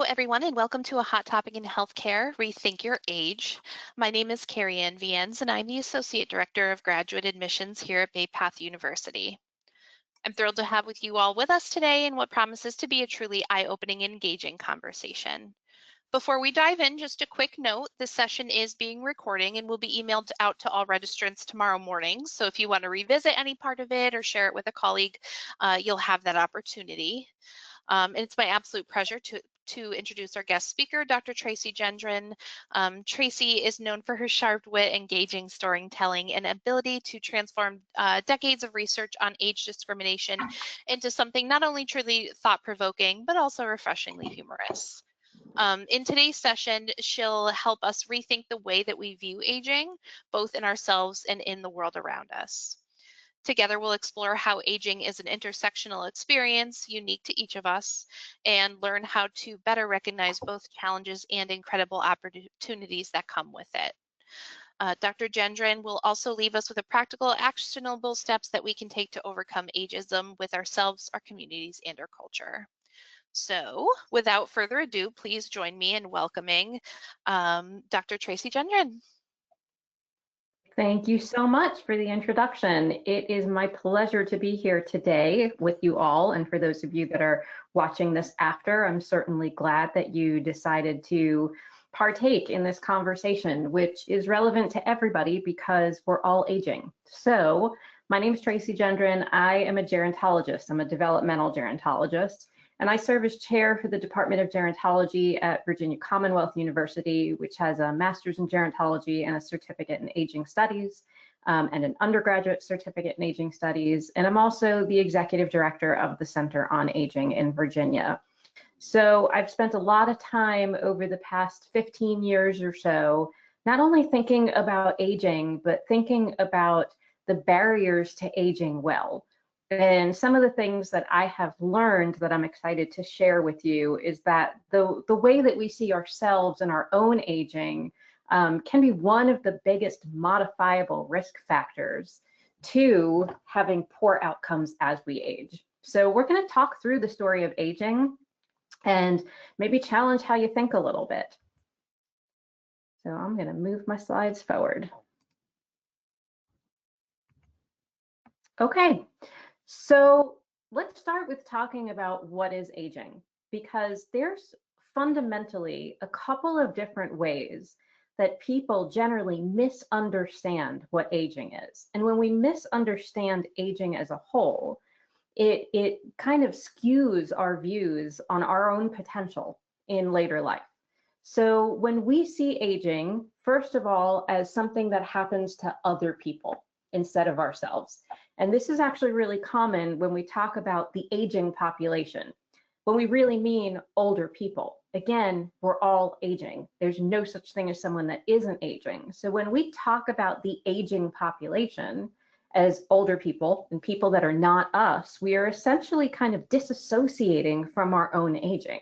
everyone, and welcome to a hot topic in healthcare, Rethink Your Age. My name is Carrie Ann Viens, and I'm the Associate Director of Graduate Admissions here at Bay Path University. I'm thrilled to have with you all with us today in what promises to be a truly eye-opening and engaging conversation. Before we dive in, just a quick note, this session is being recorded and will be emailed out to all registrants tomorrow morning. So if you want to revisit any part of it or share it with a colleague, you'll have that opportunity. And it's my absolute pleasure to introduce our guest speaker, Dr. Tracey Gendron. Tracey is known for her sharp wit, engaging storytelling, and ability to transform decades of research on age discrimination into something not only truly thought-provoking, but also refreshingly humorous. In today's session, she'll help us rethink the way that we view aging, both in ourselves and in the world around us. Together, we'll explore how aging is an intersectional experience unique to each of us and learn how to better recognize both challenges and incredible opportunities that come with it. Dr. Gendron will also leave us with a practical, actionable steps that we can take to overcome ageism with ourselves, our communities, and our culture. So without further ado, please join me in welcoming Dr. Tracey Gendron. Thank you so much for the introduction. It is my pleasure to be here today with you all. And for those of you that are watching this after, I'm certainly glad that you decided to partake in this conversation, which is relevant to everybody because we're all aging. So my name is Tracey Gendron. I am a gerontologist. I'm a developmental gerontologist. And I serve as chair for the Department of Gerontology at Virginia Commonwealth University, which has a master's in gerontology and a certificate in aging studies, and an undergraduate certificate in aging studies. And I'm also the executive director of the Center on Aging in Virginia. So I've spent a lot of time over the past 15 years or so, not only thinking about aging, but thinking about the barriers to aging well. And some of the things that I have learned that I'm excited to share with you is that the way that we see ourselves and our own aging can be one of the biggest modifiable risk factors to having poor outcomes as we age. So we're going to talk through the story of aging and maybe challenge how you think a little bit. So I'm going to move my slides forward. Okay. So let's start with talking about what is aging, because there's fundamentally a couple of different ways that people generally misunderstand what aging is. And when we misunderstand aging as a whole, it kind of skews our views on our own potential in later life. So when we see aging, first of all, as something that happens to other people instead of ourselves. And this is actually really common when we talk about the aging population, when we really mean older people. Again, we're all aging. There's no such thing as someone that isn't aging. So when we talk about the aging population as older people and people that are not us, we are essentially kind of disassociating from our own aging.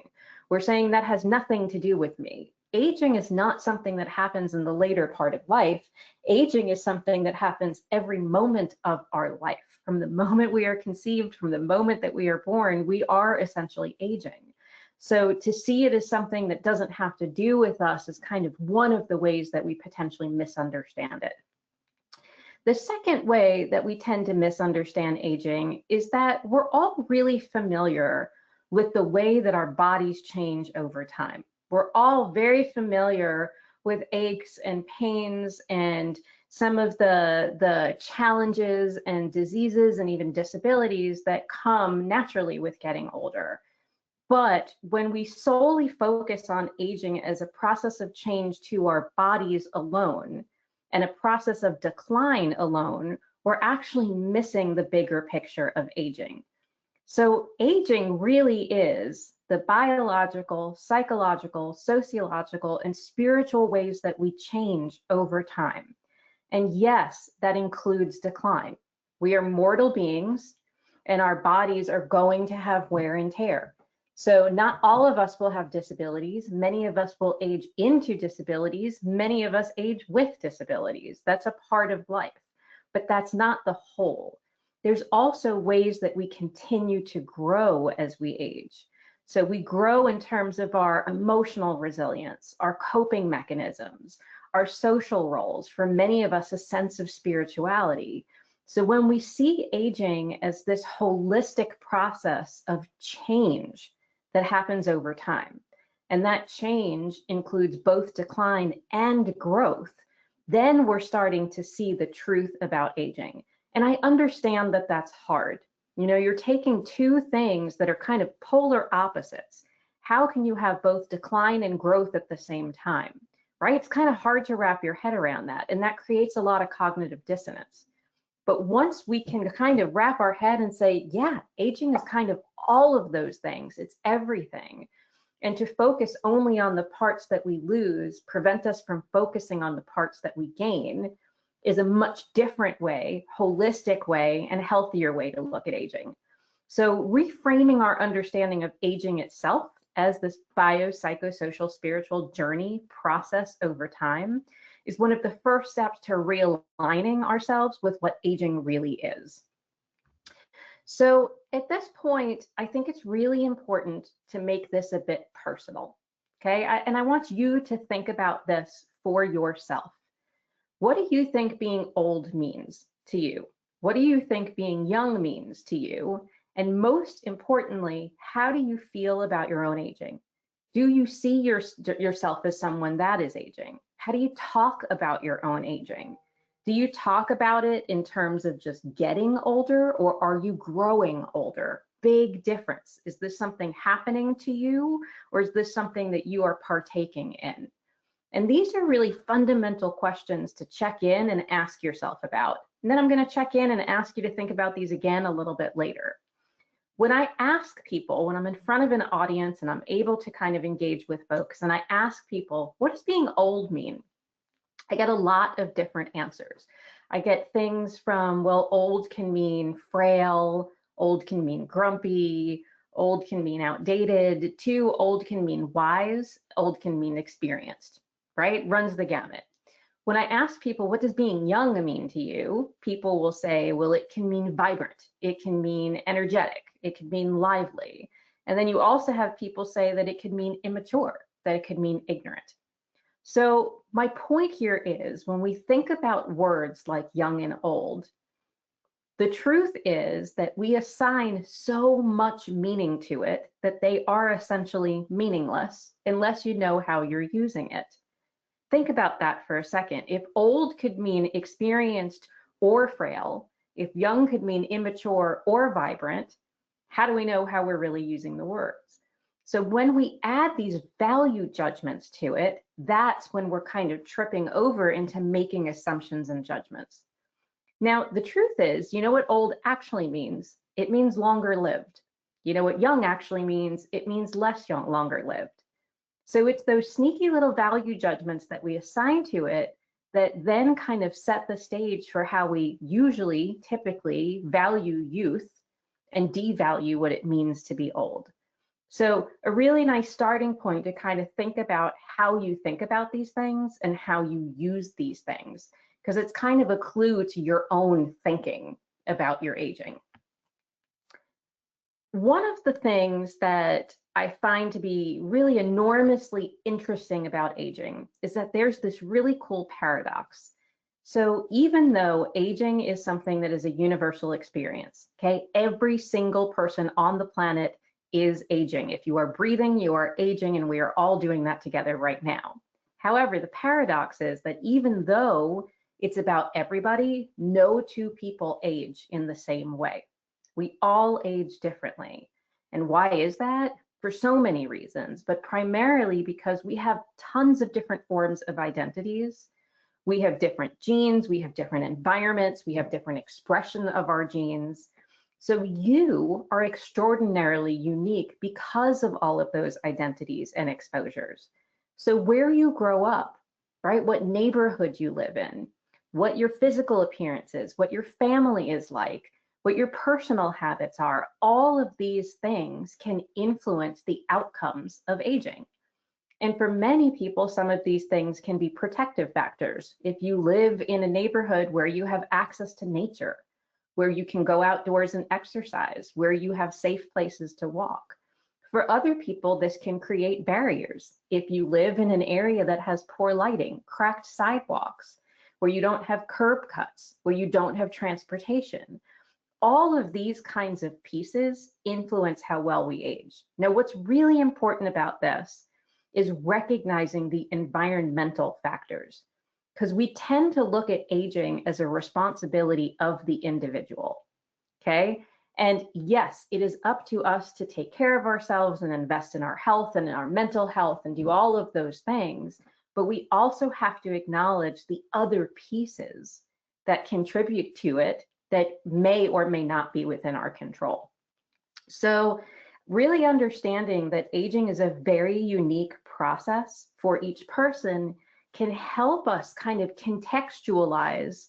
We're saying that has nothing to do with me. Aging is not something that happens in the later part of life. Aging is something that happens every moment of our life. From the moment we are conceived, from the moment that we are born, we are essentially aging. So to see it as something that doesn't have to do with us is kind of one of the ways that we potentially misunderstand it. The second way that we tend to misunderstand aging is that we're all really familiar with the way that our bodies change over time. We're all very familiar with aches and pains and some of the challenges and diseases and even disabilities that come naturally with getting older. But when we solely focus on aging as a process of change to our bodies alone and a process of decline alone, we're actually missing the bigger picture of aging. So aging really is the biological, psychological, sociological, and spiritual ways that we change over time. And yes, that includes decline. We are mortal beings, and our bodies are going to have wear and tear. So not all of us will have disabilities. Many of us will age into disabilities. Many of us age with disabilities. That's a part of life, but that's not the whole. There's also ways that we continue to grow as we age. So we grow in terms of our emotional resilience, our coping mechanisms, our social roles, for many of us, a sense of spirituality. So when we see aging as this holistic process of change that happens over time, and that change includes both decline and growth, then we're starting to see the truth about aging. And I understand that that's hard. You know, you're taking two things that are kind of polar opposites. How can you have both decline and growth at the same time, right? It's kind of hard to wrap your head around that, and that creates a lot of cognitive dissonance. But once we can kind of wrap our head and say, yeah, aging is kind of all of those things, it's everything. And to focus only on the parts that we lose, prevent us from focusing on the parts that we gain, is a much different way, holistic way, and healthier way to look at aging. So reframing our understanding of aging itself as this biopsychosocial spiritual journey process over time is one of the first steps to realigning ourselves with what aging really is. So at this point, I think it's really important to make this a bit personal, okay? And I want you to think about this for yourself. What do you think being old means to you? What do you think being young means to you? And most importantly, how do you feel about your own aging? Do you see yourself as someone that is aging? How do you talk about your own aging? Do you talk about it in terms of just getting older, or are you growing older? Big difference. Is this something happening to you, or is this something that you are partaking in? And these are really fundamental questions to check in and ask yourself about. And then I'm going to check in and ask you to think about these again a little bit later. When I ask people, when I'm in front of an audience and I'm able to kind of engage with folks, and I ask people, what does being old mean? I get a lot of different answers. I get things from, well, old can mean frail, old can mean grumpy, old can mean outdated, to old can mean wise, old can mean experienced, right? Runs the gamut. When I ask people, what does being young mean to you? People will say, well, it can mean vibrant, it can mean energetic, it can mean lively. And then you also have people say that it could mean immature, that it could mean ignorant. So my point here is, when we think about words like young and old, the truth is that we assign so much meaning to it that they are essentially meaningless unless you know how you're using it. Think about that for a second. If old could mean experienced or frail, if young could mean immature or vibrant, how do we know how we're really using the words? So when we add these value judgments to it, that's when we're kind of tripping over into making assumptions and judgments. Now, the truth is, you know what old actually means? It means longer lived. You know what young actually means? It means less young, longer lived. So it's those sneaky little value judgments that we assign to it that then kind of set the stage for how we usually, typically value youth and devalue what it means to be old. So a really nice starting point to kind of think about how you think about these things and how you use these things, because it's kind of a clue to your own thinking about your aging. One of the things that I find to be really enormously interesting about aging is that there's this really cool paradox. So even though aging is something that is a universal experience, okay, every single person on the planet is aging. If you are breathing, you are aging, and we are all doing that together right now. However, the paradox is that even though it's about everybody, no two people age in the same way. We all age differently. And why is that? For so many reasons, but primarily because we have tons of different forms of identities. We have different genes, we have different environments, we have different expression of our genes. So you are extraordinarily unique because of all of those identities and exposures. So where you grow up, right? What neighborhood you live in, what your physical appearance is, what your family is like, what your personal habits are, all of these things can influence the outcomes of aging. And for many people, some of these things can be protective factors. If you live in a neighborhood where you have access to nature, where you can go outdoors and exercise, where you have safe places to walk. For other people, this can create barriers. If you live in an area that has poor lighting, cracked sidewalks, where you don't have curb cuts, where you don't have transportation, all of these kinds of pieces influence how well we age. Now, what's really important about this is recognizing the environmental factors, because we tend to look at aging as a responsibility of the individual, okay? And yes, it is up to us to take care of ourselves and invest in our health and in our mental health and do all of those things, but we also have to acknowledge the other pieces that contribute to it that may or may not be within our control. So really understanding that aging is a very unique process for each person can help us kind of contextualize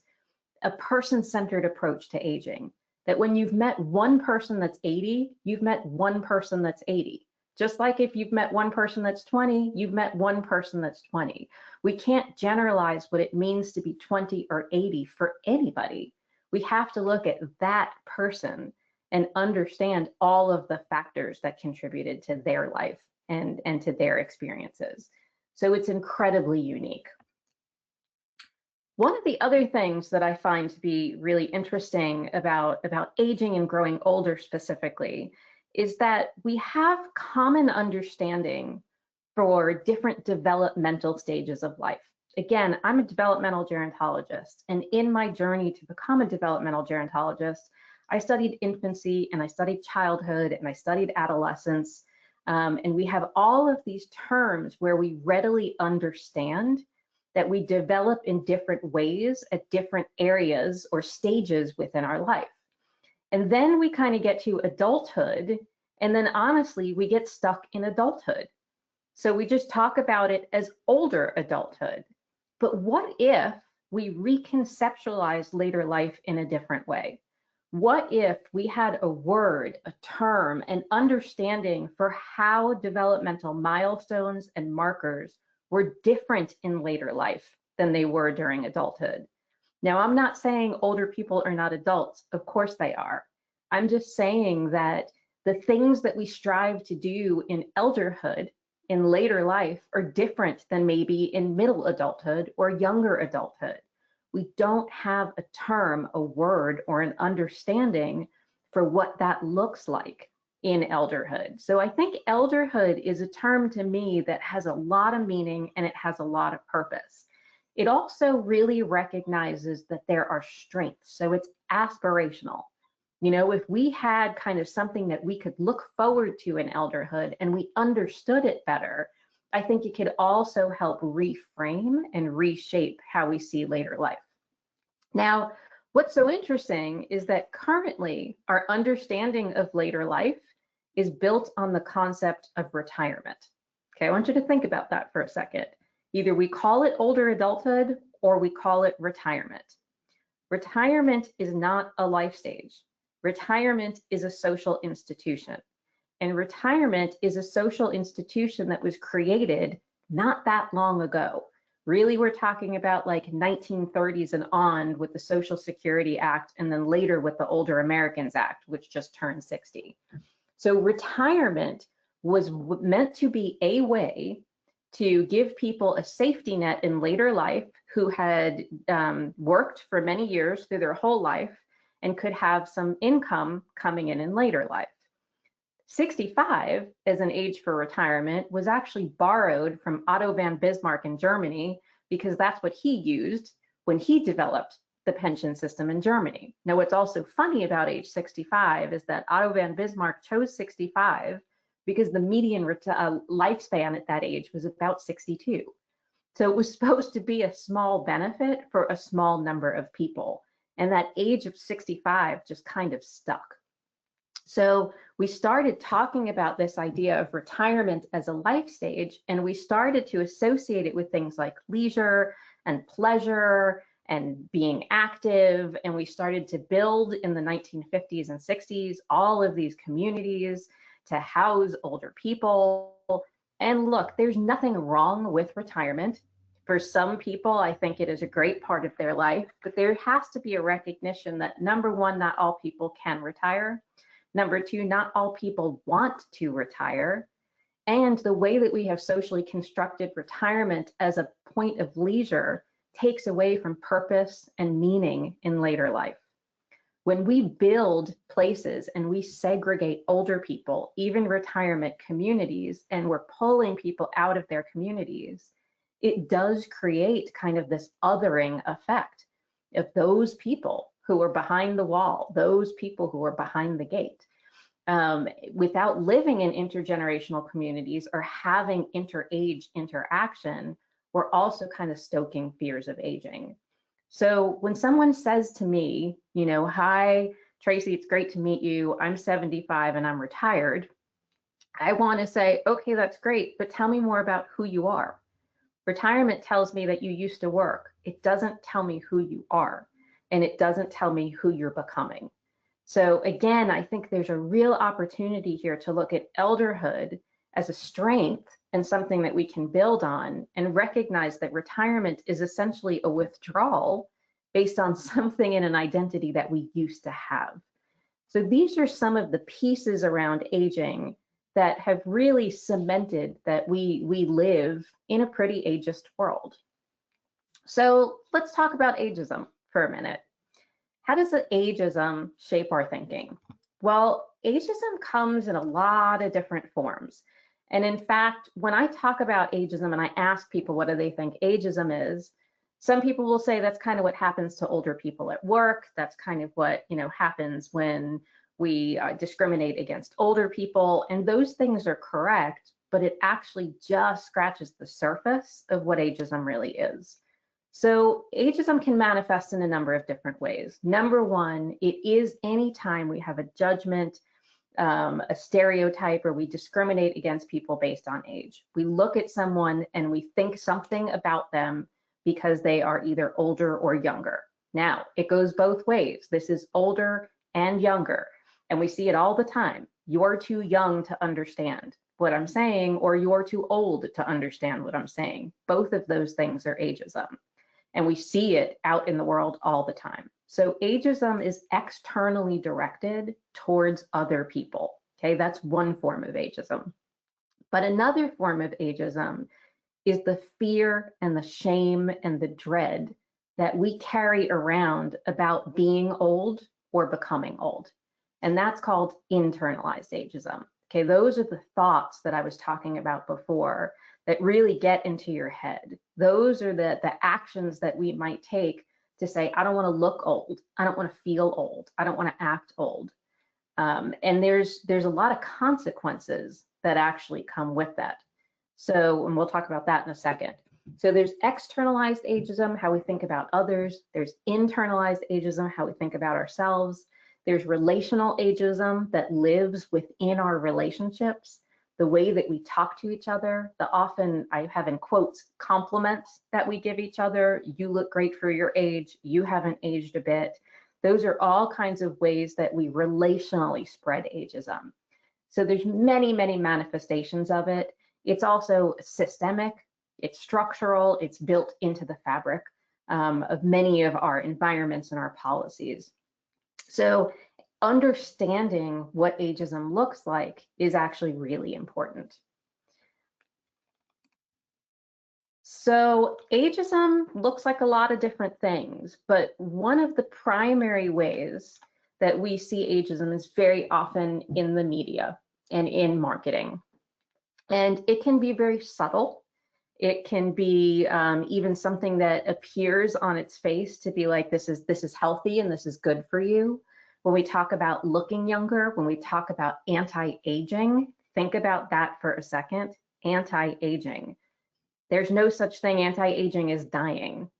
a person-centered approach to aging. That when you've met one person that's 80, you've met one person that's 80. Just like if you've met one person that's 20, you've met one person that's 20. We can't generalize what it means to be 20 or 80 for anybody. We have to look at that person and understand all of the factors that contributed to their life and to their experiences. So it's incredibly unique. One of the other things that I find to be really interesting about aging and growing older specifically is that we have common understanding for different developmental stages of life. Again, I'm a developmental gerontologist, and in my journey to become a developmental gerontologist, I studied infancy and I studied childhood and I studied adolescence, and we have all of these terms where we readily understand that we develop in different ways at different areas or stages within our life. And then we kind of get to adulthood, and then honestly, we get stuck in adulthood. So we just talk about it as older adulthood. But what if we reconceptualize later life in a different way? What if we had a word, a term, an understanding for how developmental milestones and markers were different in later life than they were during adulthood? Now, I'm not saying older people are not adults. Of course they are. I'm just saying that the things that we strive to do in elderhood, in later life, are different than maybe in middle adulthood or younger adulthood. We don't have a term, a word, or an understanding for what that looks like in elderhood. So I think elderhood is a term to me that has a lot of meaning and it has a lot of purpose. It also really recognizes that there are strengths. So it's aspirational. You know, if we had kind of something that we could look forward to in elderhood and we understood it better, I think it could also help reframe and reshape how we see later life. Now, what's so interesting is that currently our understanding of later life is built on the concept of retirement. Okay, I want you to think about that for a second. Either we call it older adulthood or we call it retirement. Retirement is not a life stage. Retirement is a social institution. And retirement is a social institution that was created not that long ago. Really, we're talking about like 1930s and on with the Social Security Act, and then later with the Older Americans Act, which just turned 60. So retirement was meant to be a way to give people a safety net in later life who had worked for many years through their whole life and could have some income coming in later life. 65 as an age for retirement was actually borrowed from Otto von Bismarck in Germany, because that's what he used when he developed the pension system in Germany. Now, what's also funny about age 65 is that Otto von Bismarck chose 65 because the median lifespan at that age was about 62. So it was supposed to be a small benefit for a small number of people. And that age of 65 just kind of stuck. So we started talking about this idea of retirement as a life stage, and we started to associate it with things like leisure and pleasure and being active. And we started to build in the 1950s and 60s all of these communities to house older people. And look, there's nothing wrong with retirement. For some people, I think it is a great part of their life, but there has to be a recognition that, number one, not all people can retire. Number two, not all people want to retire. And the way that we have socially constructed retirement as a point of leisure takes away from purpose and meaning in later life. When we build places and we segregate older people, even retirement communities, and we're pulling people out of their communities, it does create kind of this othering effect of those people who are behind the wall, those people who are behind the gate. Without living in intergenerational communities or having inter-age interaction, we're also kind of stoking fears of aging. So when someone says to me, you know, hi, Tracey, it's great to meet you. I'm 75 and I'm retired. I want to say, okay, that's great, but tell me more about who you are. Retirement tells me that you used to work. It doesn't tell me who you are, and it doesn't tell me who you're becoming. So again, I think there's a real opportunity here to look at elderhood as a strength and something that we can build on, and recognize that retirement is essentially a withdrawal based on something in an identity that we used to have. So these are some of the pieces around aging that have really cemented that we live in a pretty ageist world. So let's talk about ageism for a minute. How does the ageism shape our thinking? Well, ageism comes in a lot of different forms. And in fact, when I talk about ageism and I ask people what do they think ageism is, some people will say that's kind of what happens to older people at work. That's kind of what, you know, happens when we discriminate against older people. And those things are correct, but it actually just scratches the surface of what ageism really is. So ageism can manifest in a number of different ways. Number one, it is any time we have a judgment, a stereotype, or we discriminate against people based on age. We look at someone and we think something about them because they are either older or younger. Now, it goes both ways. This is older and younger, and we see it all the time. You're too young to understand what I'm saying, or you're too old to understand what I'm saying. Both of those things are ageism. And we see it out in the world all the time. So ageism is externally directed towards other people. Okay, that's one form of ageism. But another form of ageism is the fear and the shame and the dread that we carry around about being old or becoming old. And that's called internalized ageism. Okay, those are the thoughts that I was talking about before that really get into your head. Those are the actions that we might take to say, I don't want to look old. I don't want to feel old. I don't want to act old. And there's a lot of consequences that actually come with that. So, and we'll talk about that in a second. So there's externalized ageism, how we think about others. There's internalized ageism, how we think about ourselves. There's relational ageism that lives within our relationships, the way that we talk to each other, the often, I have in quotes, compliments that we give each other. You look great for your age. You haven't aged a bit. Those are all kinds of ways that we relationally spread ageism. So there's many, many manifestations of it. It's also systemic, it's structural, it's built into the fabric of many of our environments and our policies. So understanding what ageism looks like is actually really important. So ageism looks like a lot of different things, but one of the primary ways that we see ageism is very often in the media and in marketing. And it can be very subtle. It can be even something that appears on its face to be like, this is healthy and this is good for you. When we talk about looking younger, when we talk about anti-aging, think about that for a second. Anti-aging. There's no such thing, anti-aging is dying,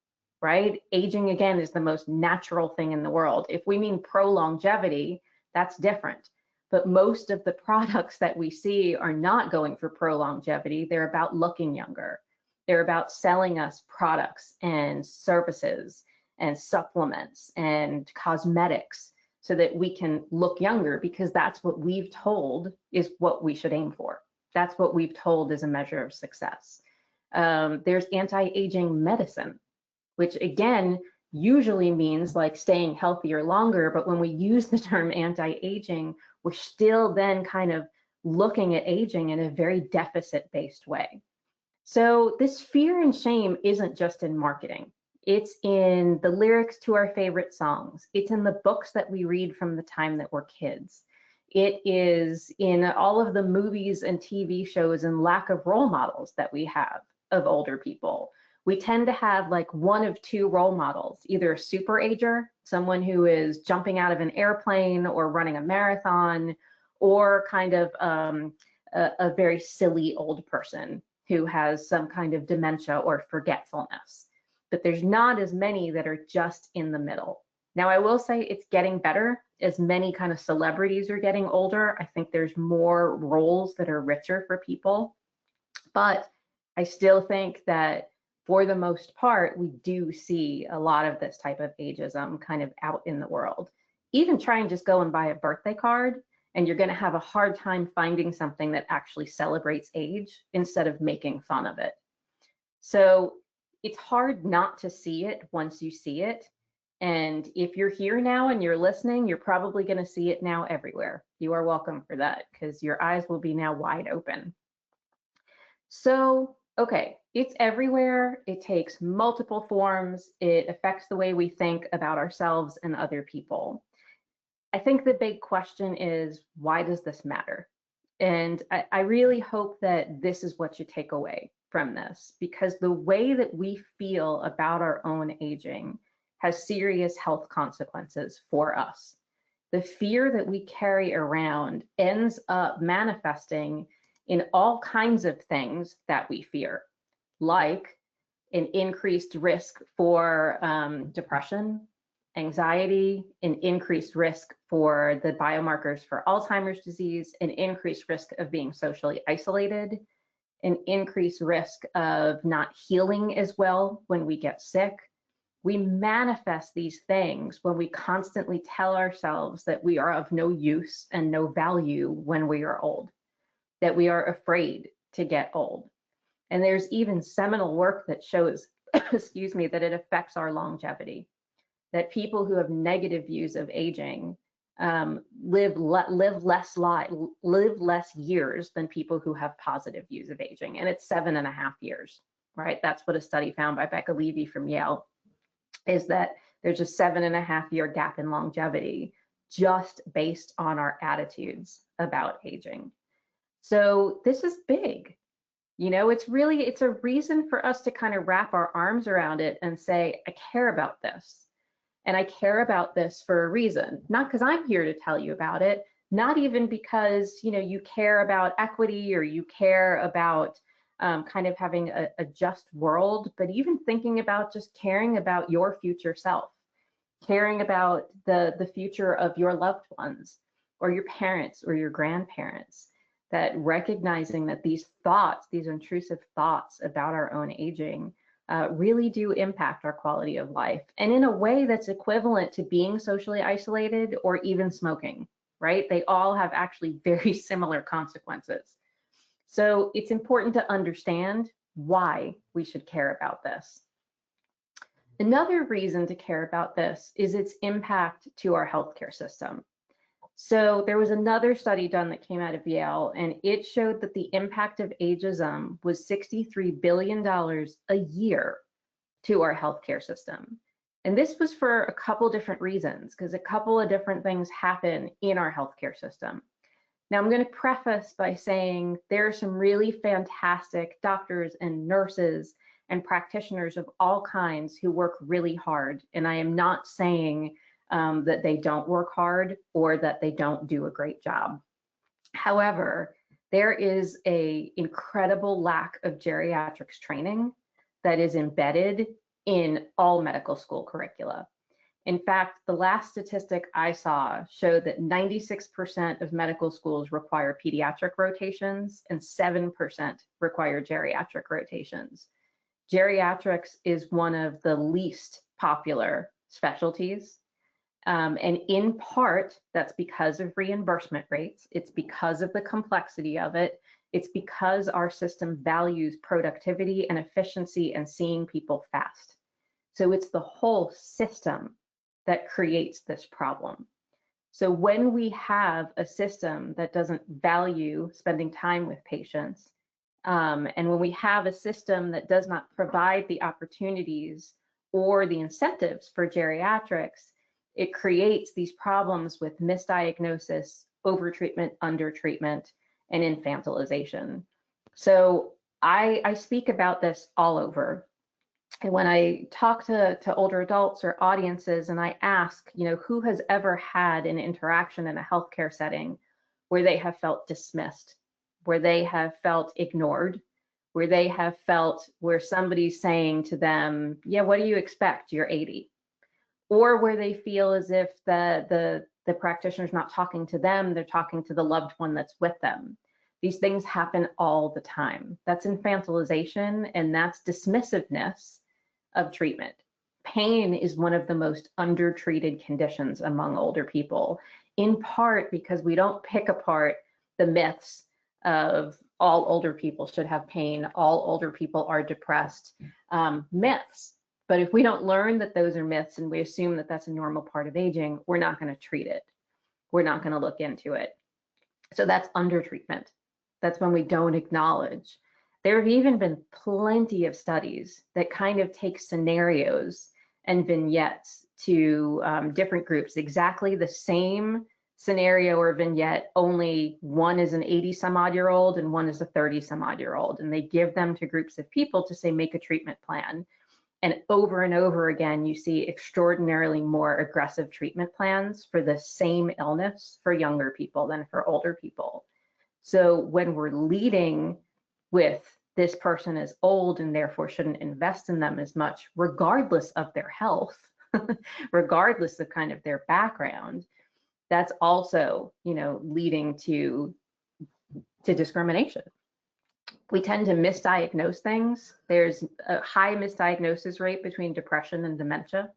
right? Aging, again, is the most natural thing in the world. If we mean pro-longevity, that's different. But most of the products that we see are not going for pro-longevity. They're about looking younger. They're about selling us products and services and supplements and cosmetics so that we can look younger, because that's what we've told is what we should aim for. That's what we've told is a measure of success. There's anti-aging medicine, which again, usually means like staying healthier longer. But when we use the term anti-aging, we're still then kind of looking at aging in a very deficit-based way. So this fear and shame isn't just in marketing. It's in the lyrics to our favorite songs. It's in the books that we read from the time that we're kids. It is in all of the movies and TV shows and lack of role models that we have of older people. We tend to have like one of two role models, either a super ager, someone who is jumping out of an airplane or running a marathon, or kind of a very silly old person who has some kind of dementia or forgetfulness. But there's not as many that are just in the middle. Now, I will say it's getting better as many kind of celebrities are getting older. I think there's more roles that are richer for people, but I still think that for the most part, we do see a lot of this type of ageism kind of out in the world. Even try and just go and buy a birthday card, and you're going to have a hard time finding something that actually celebrates age instead of making fun of it. So it's hard not to see it once you see it. And if you're here now and you're listening, you're probably going to see it now everywhere. You are welcome for that, because your eyes will be now wide open. So, okay, it's everywhere. It takes multiple forms. It affects the way we think about ourselves and other people. I think the big question is, why does this matter? And I really hope that this is what you take away from this, because the way that we feel about our own aging has serious health consequences for us. The fear that we carry around ends up manifesting in all kinds of things that we fear, like an increased risk for depression, anxiety, an increased risk for the biomarkers for Alzheimer's disease, an increased risk of being socially isolated, an increased risk of not healing as well when we get sick. We manifest these things when we constantly tell ourselves that we are of no use and no value when we are old, that we are afraid to get old. And there's even seminal work that shows, excuse me, that it affects our longevity, that people who have negative views of aging live less years than people who have positive views of aging. And it's 7.5 years, right? That's what a study found by Becca Levy from Yale, is that there's a 7.5 year gap in longevity just based on our attitudes about aging. So this is big. You know, it's a reason for us to kind of wrap our arms around it and say, I care about this. And I care about this for a reason, not because I'm here to tell you about it, not even because, you know, you care about equity or you care about kind of having a just world, but even thinking about just caring about your future self, caring about the future of your loved ones or your parents or your grandparents, that recognizing that these thoughts, these intrusive thoughts about our own aging really do impact our quality of life, and in a way that's equivalent to being socially isolated or even smoking, right? They all have actually very similar consequences. So it's important to understand why we should care about this. Another reason to care about this is its impact to our healthcare system. So there was another study done that came out of Yale, and it showed that the impact of ageism was $63 billion a year to our healthcare system. And this was for a couple different reasons, because a couple of different things happen in our healthcare system. Now, I'm going to preface by saying there are some really fantastic doctors and nurses and practitioners of all kinds who work really hard. And I am not saying that they don't work hard or that they don't do a great job. However, there is an incredible lack of geriatrics training that is embedded in all medical school curricula. In fact, the last statistic I saw showed that 96% of medical schools require pediatric rotations and 7% require geriatric rotations. Geriatrics is one of the least popular specialties. And in part, that's because of reimbursement rates. It's because of the complexity of it. It's because our system values productivity and efficiency and seeing people fast. So it's the whole system that creates this problem. So when we have a system that doesn't value spending time with patients, and when we have a system that does not provide the opportunities or the incentives for geriatrics, it creates these problems with misdiagnosis, overtreatment, undertreatment, and infantilization. So I speak about this all over. And when I talk to older adults or audiences and I ask, who has ever had an interaction in a healthcare setting where they have felt dismissed, where they have felt ignored, where they have felt where somebody's saying to them, yeah, what do you expect? You're 80. Or where they feel as if the practitioner's not talking to them, they're talking to the loved one that's with them. These things happen all the time. That's infantilization, and that's dismissiveness of treatment. Pain is one of the most undertreated conditions among older people, in part because we don't pick apart the myths of all older people should have pain, all older people are depressed, myths. But if we don't learn that those are myths and we assume that that's a normal part of aging, we're not going to treat it. We're not going to look into it. So that's undertreatment. That's when we don't acknowledge. There have even been plenty of studies that kind of take scenarios and vignettes to different groups, exactly the same scenario or vignette, only one is an 80 some odd year old and one is a 30 some odd year old. And they give them to groups of people to say, make a treatment plan. And over again, you see extraordinarily more aggressive treatment plans for the same illness for younger people than for older people. So when we're leading with this person is old and therefore shouldn't invest in them as much, regardless of their health, regardless of kind of their background, that's also, leading to discrimination. We tend to misdiagnose things. There's a high misdiagnosis rate between depression and dementia.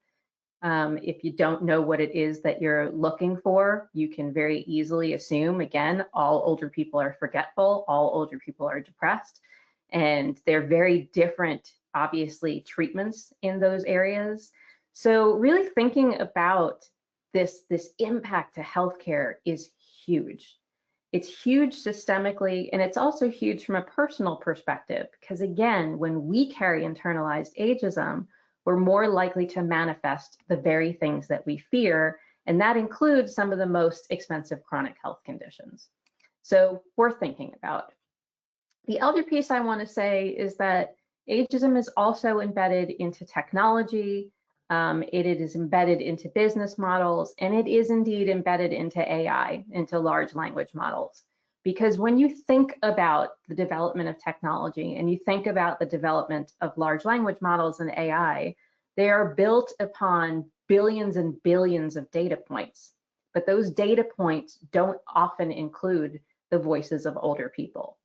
If you don't know what it is that you're looking for, you can very easily assume, again, all older people are forgetful, all older people are depressed, and they're very different, obviously, treatments in those areas. So really thinking about this impact to healthcare is huge. It's huge systemically, and it's also huge from a personal perspective, because again, when we carry internalized ageism, we're more likely to manifest the very things that we fear, and that includes some of the most expensive chronic health conditions. So worth thinking about. The other piece I want to say is that ageism is also embedded into technology, it is embedded into business models, and it is indeed embedded into AI, into large language models. Because when you think about the development of technology and you think about the development of large language models and AI, they are built upon billions and billions of data points. But those data points don't often include the voices of older people.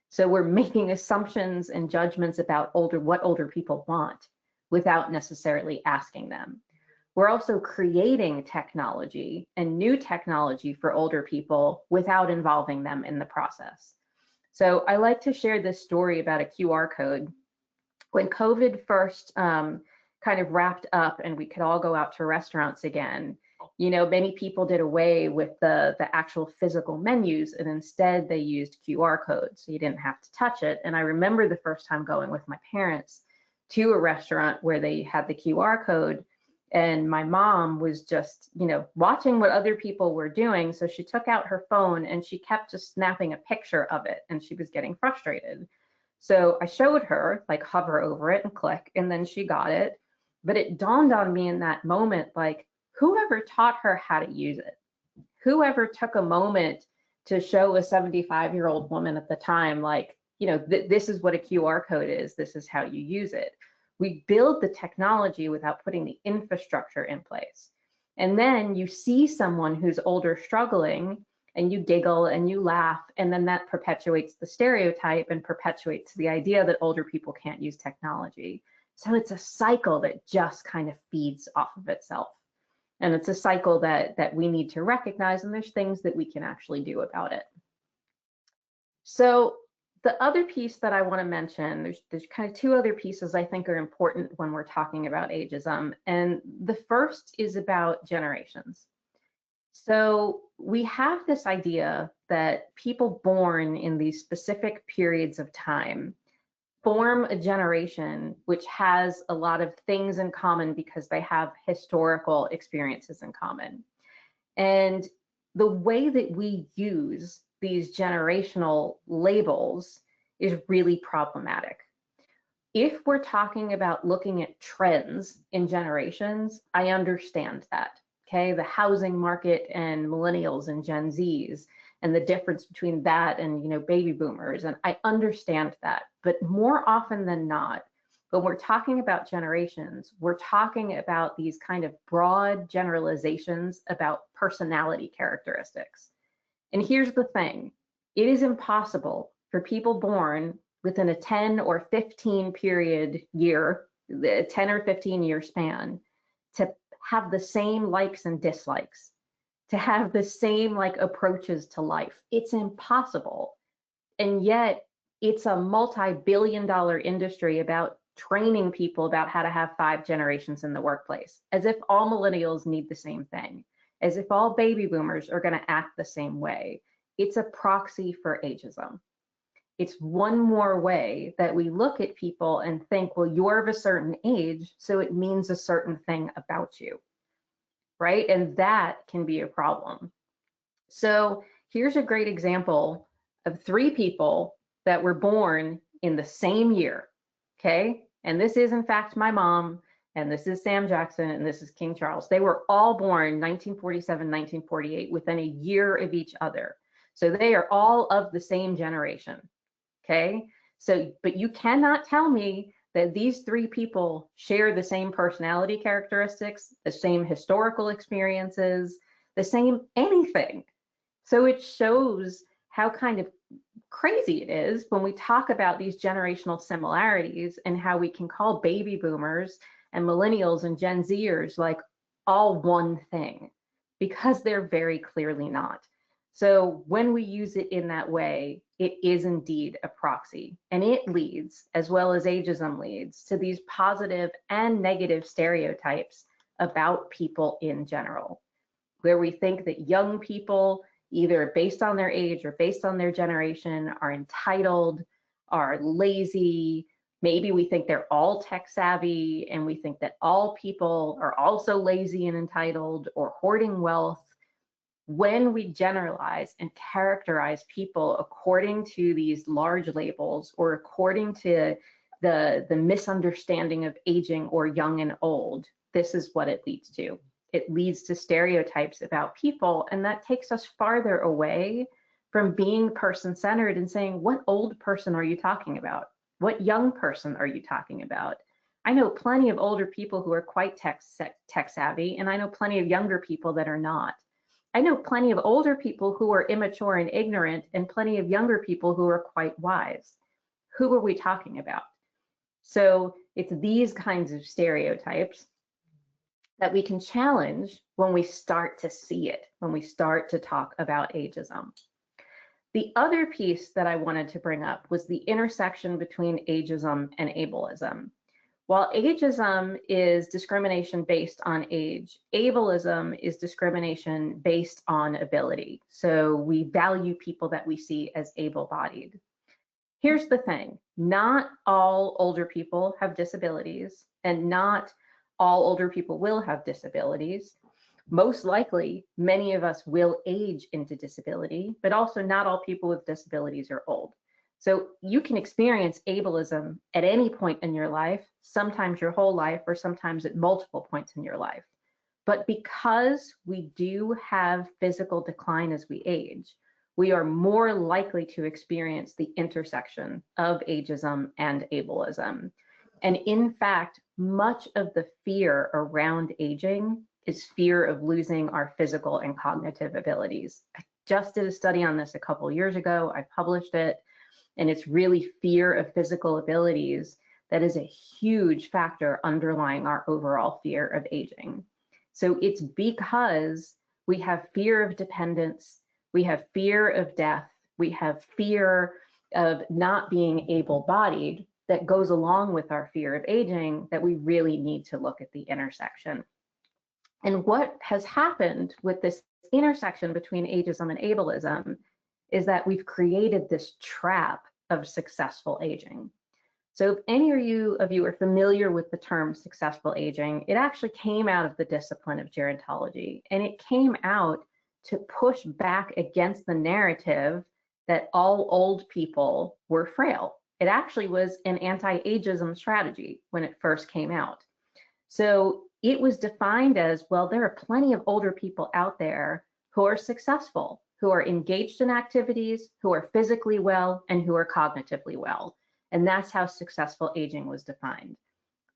So we're making assumptions and judgments about what older people want without necessarily asking them. We're also creating technology and new technology for older people without involving them in the process. So I like to share this story about a QR code. When COVID first kind of wrapped up and we could all go out to restaurants again, many people did away with the actual physical menus, and instead they used QR codes, so you didn't have to touch it. And I remember the first time going with my parents to a restaurant where they had the QR code, and my mom was just, watching what other people were doing. So she took out her phone and she kept just snapping a picture of it, and she was getting frustrated. So I showed her, like, hover over it and click, and then she got it. But it dawned on me in that moment, like, whoever taught her how to use it, whoever took a moment to show a 75-year-old woman at the time, like, this is what a QR code is, this is how you use it. We build the technology without putting the infrastructure in place. And then you see someone who's older struggling, and you giggle and you laugh, and then that perpetuates the stereotype and perpetuates the idea that older people can't use technology. So it's a cycle that just kind of feeds off of itself. And it's a cycle that we need to recognize, and there's things that we can actually do about it. So the other piece that I want to mention, there's kind of two other pieces I think are important when we're talking about ageism. And the first is about generations. So we have this idea that people born in these specific periods of time form a generation which has a lot of things in common because they have historical experiences in common. And the way that we use these generational labels is really problematic. If we're talking about looking at trends in generations, I understand that. Okay, the housing market and millennials and Gen Zs and the difference between that and baby boomers, and I understand that. But more often than not, when we're talking about generations, we're talking about these kind of broad generalizations about personality characteristics. And here's the thing, it is impossible for people born within a 10 or 15 period year, the 10 or 15 year span, to have the same likes and dislikes, to have the same approaches to life. It's impossible. And yet it's a multi-billion-dollar industry about training people about how to have 5 generations in the workplace, as if all millennials need the same thing, as if all baby boomers are going to act the same way. It's a proxy for ageism. It's one more way that we look at people and think, well, you're of a certain age, so it means a certain thing about you, right? And that can be a problem. So here's a great example of 3 people that were born in the same year, okay? And this is, in fact, my mom, and this is Sam Jackson, and this is King Charles. They were all born 1947, 1948, within a year of each other. So they are all of the same generation, okay? So, but you cannot tell me that these 3 people share the same personality characteristics, the same historical experiences, the same anything. So it shows how kind of crazy it is when we talk about these generational similarities and how we can call baby boomers and millennials and Gen Zers like all one thing, because they're very clearly not. So when we use it in that way, it is indeed a proxy, and it leads, as well as ageism leads, to these positive and negative stereotypes about people in general, where we think that young people, either based on their age or based on their generation, are entitled, are lazy. Maybe we think they're all tech savvy, and we think that all people are also lazy and entitled or hoarding wealth. When we generalize and characterize people according to these large labels or according to the misunderstanding of aging or young and old, this is what it leads to. It leads to stereotypes about people, and that takes us farther away from being person-centered and saying, what old person are you talking about? What young person are you talking about? I know plenty of older people who are quite tech savvy, and I know plenty of younger people that are not. I know plenty of older people who are immature and ignorant, and plenty of younger people who are quite wise. Who are we talking about? So it's these kinds of stereotypes that we can challenge when we start to see it, when we start to talk about ageism. The other piece that I wanted to bring up was the intersection between ageism and ableism. While ageism is discrimination based on age, ableism is discrimination based on ability. So we value people that we see as able-bodied. Here's the thing, not all older people have disabilities, and not all older people will have disabilities. Most likely, many of us will age into disability, but also not all people with disabilities are old. So you can experience ableism at any point in your life, sometimes your whole life, or sometimes at multiple points in your life. But because we do have physical decline as we age, we are more likely to experience the intersection of ageism and ableism. And in fact, much of the fear around aging is fear of losing our physical and cognitive abilities. I just did a study on this a couple years ago. I published it, and it's really fear of physical abilities that is a huge factor underlying our overall fear of aging. So it's because we have fear of dependence, we have fear of death, we have fear of not being able-bodied that goes along with our fear of aging, that we really need to look at the intersection. And what has happened with this intersection between ageism and ableism is that we've created this trap of successful aging. So if any of you are familiar with the term successful aging, it actually came out of the discipline of gerontology, and it came out to push back against the narrative that all old people were frail. It actually was an anti-ageism strategy when it first came out. So it was defined as, well, there are plenty of older people out there who are successful, who are engaged in activities, who are physically well, and who are cognitively well. And that's how successful aging was defined.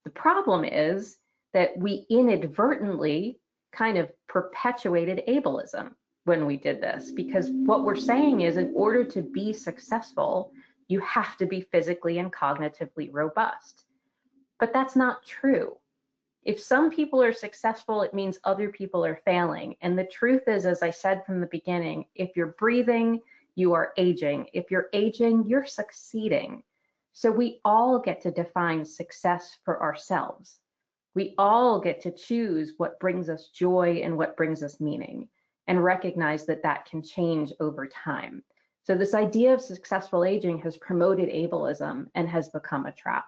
The problem is that we inadvertently kind of perpetuated ableism when we did this, because what we're saying is, in order to be successful, you have to be physically and cognitively robust. But that's not true. If some people are successful, it means other people are failing. And the truth is, as I said from the beginning, if you're breathing, you are aging. If you're aging, you're succeeding. So we all get to define success for ourselves. We all get to choose what brings us joy and what brings us meaning, and recognize that that can change over time. So this idea of successful aging has promoted ableism and has become a trap.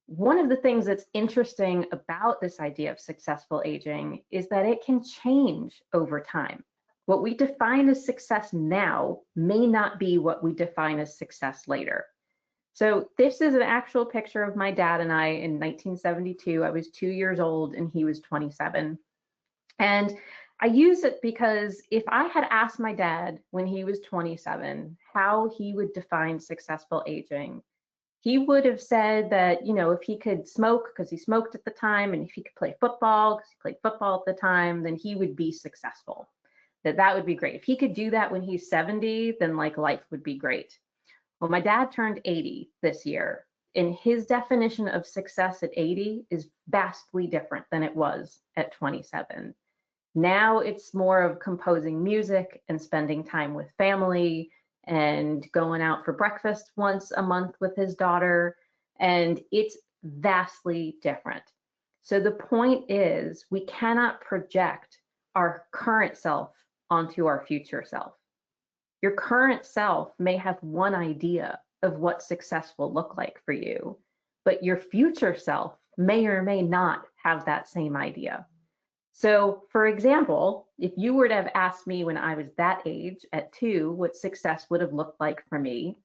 One of the things that's interesting about this idea of successful aging is that it can change over time. What we define as success now may not be what we define as success later. So this is an actual picture of my dad and I in 1972. I was 2 years old and he was 27. And I use it because if I had asked my dad when he was 27 how he would define successful aging, he would have said that, you know, if he could smoke because he smoked at the time, and if he could play football because he played football at the time, then he would be successful. That would be great. If he could do that when he's 70, then like life would be great. Well, my dad turned 80 this year, and his definition of success at 80 is vastly different than it was at 27. Now it's more of composing music and spending time with family and going out for breakfast once a month with his daughter, and it's vastly different. So the point is, we cannot project our current self onto our future self. Your current self may have one idea of what success will look like for you, but your future self may or may not have that same idea. So, for example, if you were to have asked me when I was that age at 2 what success would have looked like for me,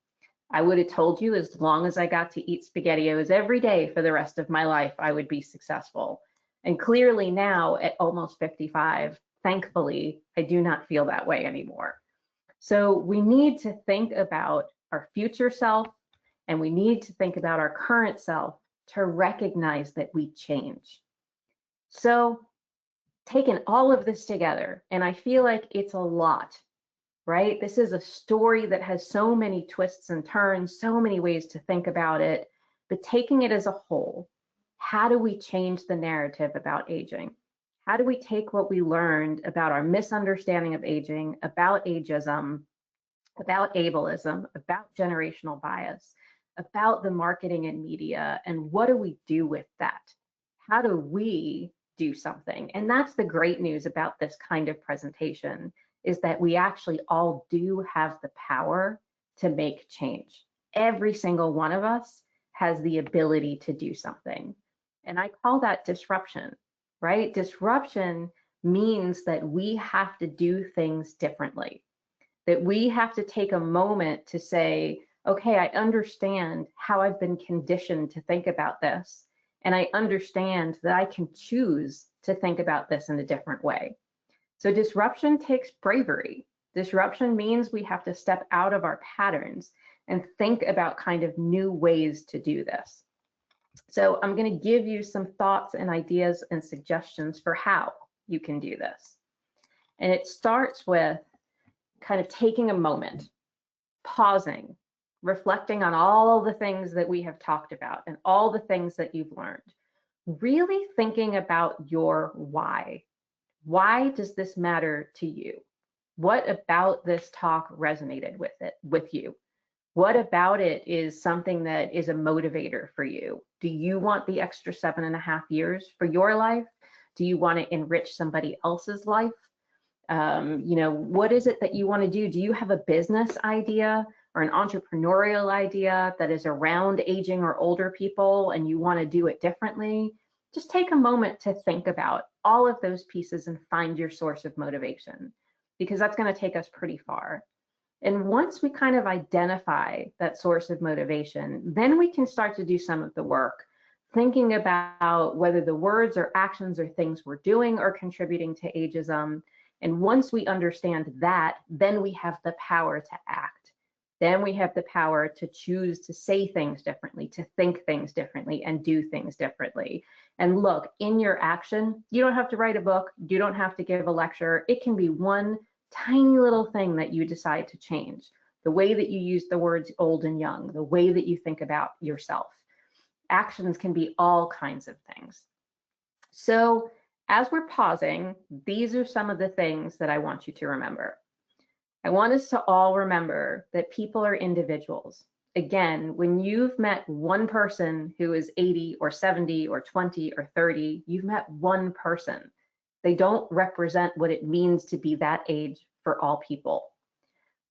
I would have told you as long as I got to eat SpaghettiOs every day for the rest of my life, I would be successful. And clearly now at almost 55, thankfully, I do not feel that way anymore. So we need to think about our future self, and we need to think about our current self to recognize that we change. So taking all of this together, and I feel like it's a lot, right? This is a story that has so many twists and turns, so many ways to think about it, but taking it as a whole, how do we change the narrative about aging? How do we take what we learned about our misunderstanding of aging, about ageism, about ableism, about generational bias, about the marketing and media, and what do we do with that? How do we do something? And that's the great news about this kind of presentation, is that we actually all do have the power to make change. Every single one of us has the ability to do something. And I call that disruption, right? Disruption means that we have to do things differently, that we have to take a moment to say, okay, I understand how I've been conditioned to think about this, and I understand that I can choose to think about this in a different way. So disruption takes bravery. Disruption means we have to step out of our patterns and think about kind of new ways to do this. So I'm going to give you some thoughts and ideas and suggestions for how you can do this. And it starts with kind of taking a moment, pausing, reflecting on all the things that we have talked about and all the things that you've learned. Really thinking about your why. Why does this matter to you? What about this talk resonated with you? What about it is something that is a motivator for you? Do you want the extra 7.5 years for your life? Do you want to enrich somebody else's life? What is it that you want to do? Do you have a business idea or an entrepreneurial idea that is around aging or older people and you want to do it differently? Just take a moment to think about all of those pieces and find your source of motivation, because that's going to take us pretty far. And once we kind of identify that source of motivation, then we can start to do some of the work, thinking about whether the words or actions or things we're doing are contributing to ageism. And once we understand that, then we have the power to act. Then we have the power to choose to say things differently, to think things differently, and do things differently. And look, in your action, you don't have to write a book, you don't have to give a lecture. It can be one tiny little thing that you decide to change. The way that you use the words old and young, the way that you think about yourself. Actions can be all kinds of things. So as we're pausing, these are some of the things that I want you to remember. I want us to all remember that people are individuals. Again, when you've met one person who is 80 or 70 or 20 or 30, you've met one person. They don't represent what it means to be that age for all people.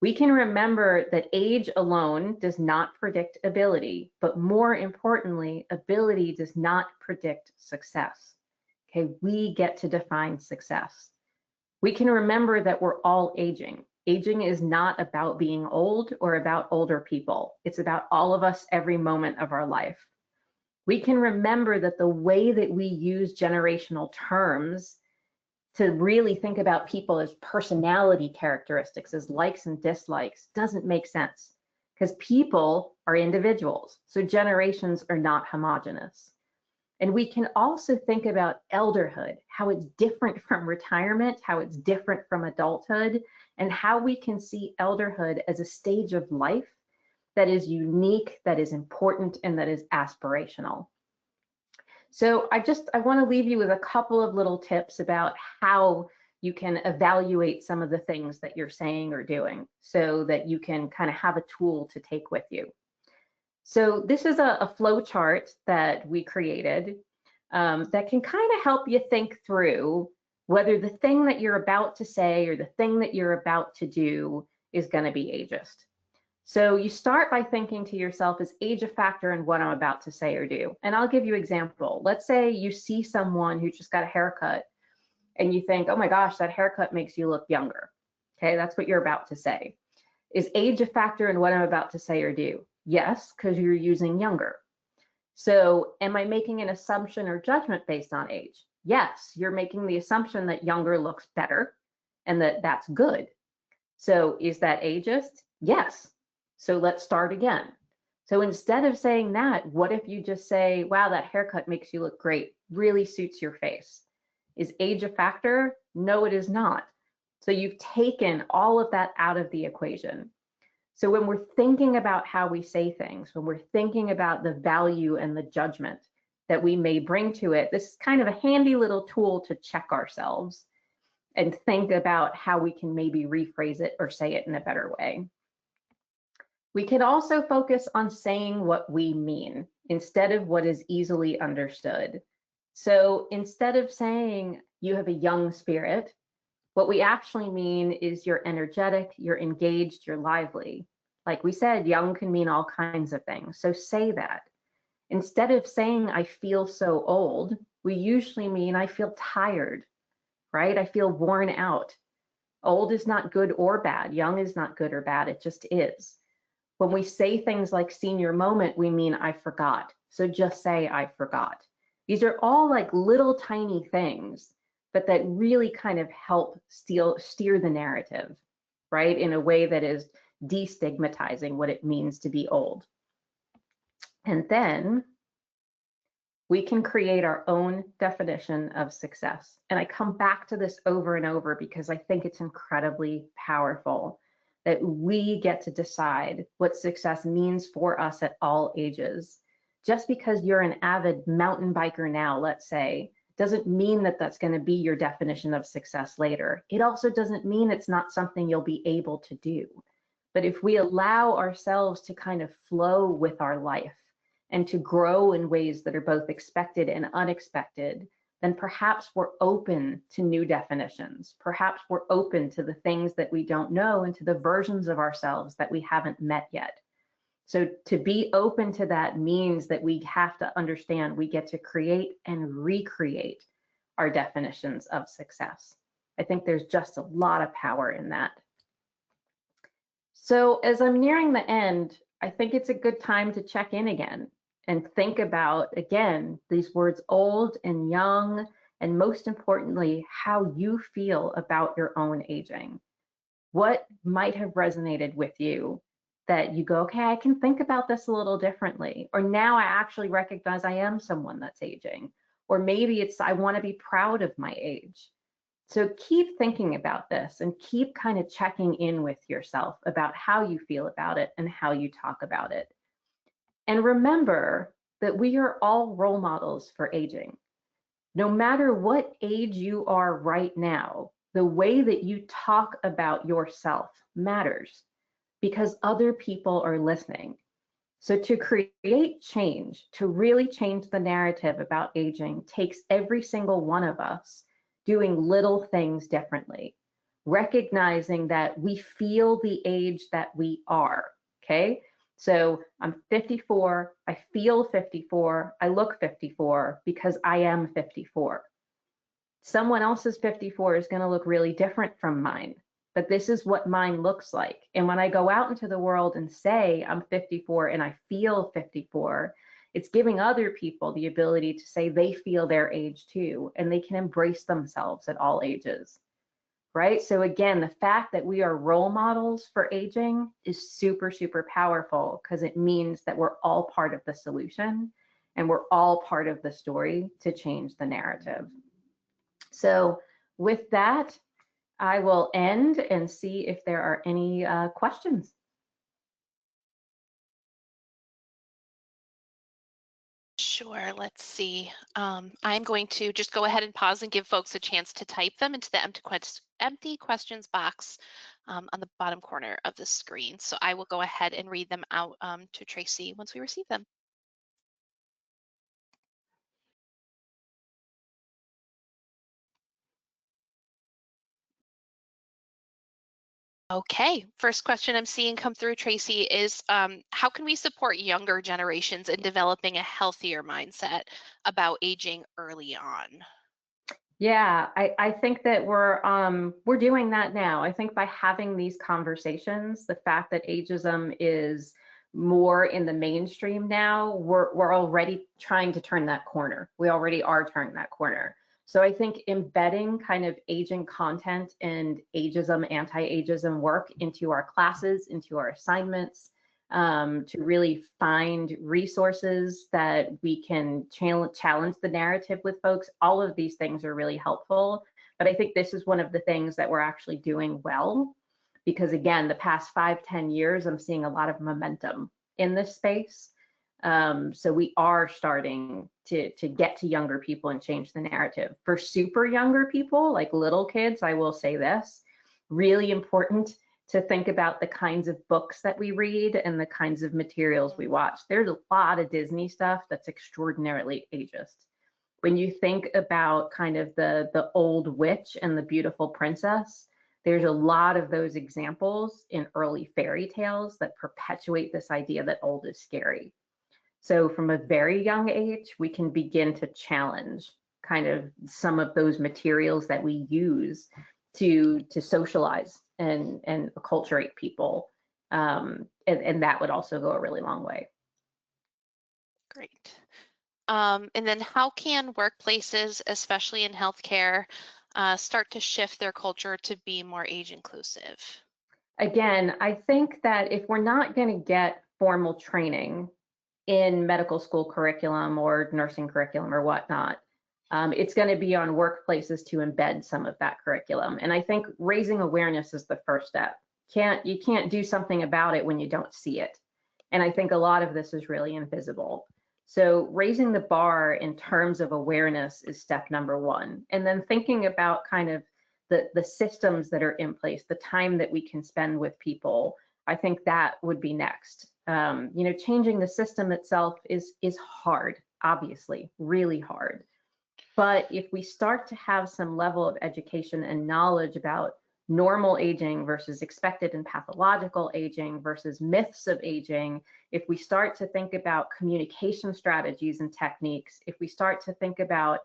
We can remember that age alone does not predict ability, but more importantly, ability does not predict success. Okay, we get to define success. We can remember that we're all aging. Aging is not about being old or about older people. It's about all of us every moment of our life. We can remember that the way that we use generational terms to really think about people as personality characteristics, as likes and dislikes, doesn't make sense, because people are individuals, so generations are not homogenous. And we can also think about elderhood, how it's different from retirement, how it's different from adulthood, and how we can see elderhood as a stage of life that is unique, that is important, and that is aspirational. So I want to leave you with a couple of little tips about how you can evaluate some of the things that you're saying or doing so that you can kind of have a tool to take with you. So this is a flow chart that we created that can kind of help you think through whether the thing that you're about to say or the thing that you're about to do is going to be ageist. So you start by thinking to yourself, is age a factor in what I'm about to say or do? And I'll give you an example. Let's say you see someone who just got a haircut and you think, oh my gosh, that haircut makes you look younger. Okay, that's what you're about to say. Is age a factor in what I'm about to say or do? Yes, because you're using younger. So am I making an assumption or judgment based on age? Yes, you're making the assumption that younger looks better and that that's good. So is that ageist? Yes. So let's start again. So instead of saying that, what if you just say, wow, that haircut makes you look great, really suits your face? Is age a factor? No, it is not. So you've taken all of that out of the equation. So when we're thinking about how we say things, when we're thinking about the value and the judgment that we may bring to it, this is kind of a handy little tool to check ourselves and think about how we can maybe rephrase it or say it in a better way. We can also focus on saying what we mean instead of what is easily understood. So instead of saying you have a young spirit, what we actually mean is you're energetic, you're engaged, you're lively. Like we said, young can mean all kinds of things. So say that. Instead of saying I feel so old, we usually mean I feel tired, right? I feel worn out. Old is not good or bad. Young is not good or bad. It just is. When we say things like senior moment, we mean I forgot. So just say I forgot. These are all like little tiny things, but that really kind of help steer the narrative, right? In a way that is destigmatizing what it means to be old. And then we can create our own definition of success. And I come back to this over and over because I think it's incredibly powerful that we get to decide what success means for us at all ages. Just because you're an avid mountain biker now, let's say, doesn't mean that that's going to be your definition of success later. It also doesn't mean it's not something you'll be able to do. But if we allow ourselves to kind of flow with our life and to grow in ways that are both expected and unexpected, then perhaps we're open to new definitions. Perhaps we're open to the things that we don't know and to the versions of ourselves that we haven't met yet. So to be open to that means that we have to understand we get to create and recreate our definitions of success. I think there's just a lot of power in that. So as I'm nearing the end, I think it's a good time to check in again and think about, again, these words old and young, and most importantly, how you feel about your own aging. What might have resonated with you that you go, okay, I can think about this a little differently, or now I actually recognize I am someone that's aging, or maybe it's I want to be proud of my age. So keep thinking about this and keep kind of checking in with yourself about how you feel about it and how you talk about it. And remember that we are all role models for aging. No matter what age you are right now, the way that you talk about yourself matters because other people are listening. So to create change, to really change the narrative about aging, takes every single one of us doing little things differently, recognizing that we feel the age that we are, okay? So I'm 54, I feel 54, I look 54 because I am 54. Someone else's 54 is gonna look really different from mine, but this is what mine looks like. And when I go out into the world and say I'm 54 and I feel 54, it's giving other people the ability to say they feel their age too, and they can embrace themselves at all ages, right? So again, the fact that we are role models for aging is super, super powerful because it means that we're all part of the solution and we're all part of the story to change the narrative. So with that, I will end and see if there are any questions. Sure, let's see. I'm going to just go ahead and pause and give folks a chance to type them into the empty questions box on the bottom corner of the screen. So I will go ahead and read them out to Tracey once we receive them. Okay, first question I'm seeing come through, Tracey, is how can we support younger generations in developing a healthier mindset about aging early on? Yeah, I think that we're doing that now. I think by having these conversations, the fact that ageism is more in the mainstream now, we're already trying to turn that corner. We already are turning that corner. So I think embedding kind of aging content and ageism, anti-ageism work into our classes, into our assignments, to really find resources that we can challenge the narrative with folks. All of these things are really helpful. But I think this is one of the things that we're actually doing well, because again, the past 5-10 years, I'm seeing a lot of momentum in this space. So we are starting to get to younger people and change the narrative. For super younger people, like little kids, I will say this, really important to think about the kinds of books that we read and the kinds of materials we watch. There's a lot of Disney stuff that's extraordinarily ageist. When you think about kind of the old witch and the beautiful princess, there's a lot of those examples in early fairy tales that perpetuate this idea that old is scary. So from a very young age, we can begin to challenge kind of some of those materials that we use to socialize and acculturate people. And that would also go a really long way. Great. And then how can workplaces, especially in healthcare, start to shift their culture to be more age inclusive? Again, I think that if we're not going to get formal training in medical school curriculum or nursing curriculum or whatnot, it's going to be on workplaces to embed some of that curriculum. And I think raising awareness is the first step. You can't do something about it when you don't see it. And I think a lot of this is really invisible. So raising the bar in terms of awareness is step number one. And then thinking about kind of the systems that are in place, the time that we can spend with people, I think that would be next. Changing the system itself is hard, obviously, really hard. But if we start to have some level of education and knowledge about normal aging versus expected and pathological aging versus myths of aging, if we start to think about communication strategies and techniques, if we start to think about,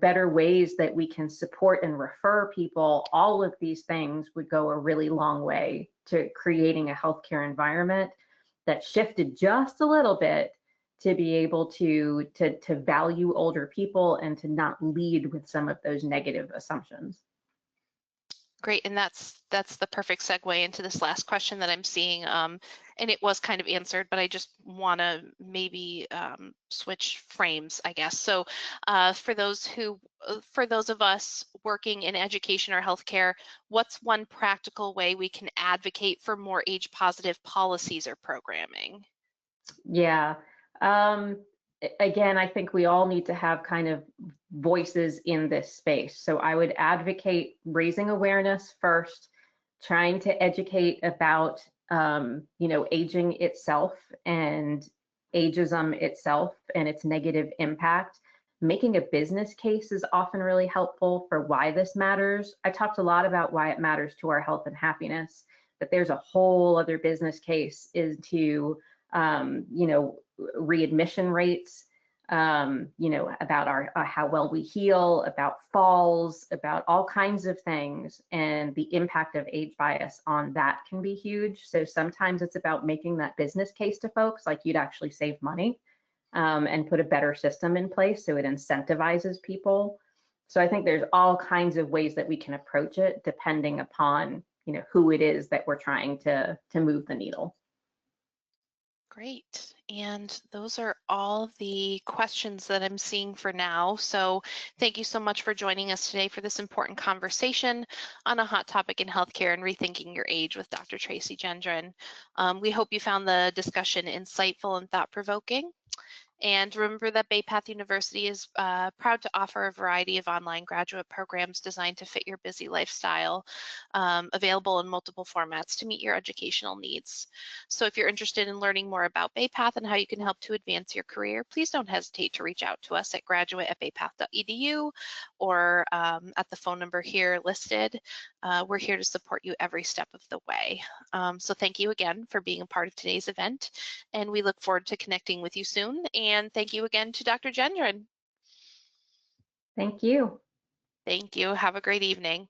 better ways that we can support and refer people, all of these things would go a really long way to creating a healthcare environment that shifted just a little bit to be able to value older people and to not lead with some of those negative assumptions. Great, and that's the perfect segue into this last question that I'm seeing, and it was kind of answered, but I just want to maybe switch frames, I guess. So, for those of us working in education or healthcare, what's one practical way we can advocate for more age-positive policies or programming? Yeah. Again, I think we all need to have kind of voices in this space. So I would advocate raising awareness first, trying to educate about, aging itself and ageism itself and its negative impact. Making a business case is often really helpful for why this matters. I talked a lot about why it matters to our health and happiness, but there's a whole other business case into readmission rates, about our how well we heal, about falls, about all kinds of things, and the impact of age bias on that can be huge. So sometimes it's about making that business case to folks, like you'd actually save money, and put a better system in place so it incentivizes people. So I think there's all kinds of ways that we can approach it depending upon who it is that we're trying to move the needle. Great. And those are all the questions that I'm seeing for now. So thank you so much for joining us today for this important conversation on a hot topic in healthcare and rethinking your age with Dr. Tracey Gendron. We hope you found the discussion insightful and thought-provoking. And remember that Bay Path University is proud to offer a variety of online graduate programs designed to fit your busy lifestyle, available in multiple formats to meet your educational needs. So if you're interested in learning more about Bay Path and how you can help to advance your career, please don't hesitate to reach out to us at graduate@baypath.edu or at the phone number here listed. We're here to support you every step of the way. So thank you again for being a part of today's event, and we look forward to connecting with you soon. And thank you again to Dr. Gendron. Thank you. Thank you. Have a great evening.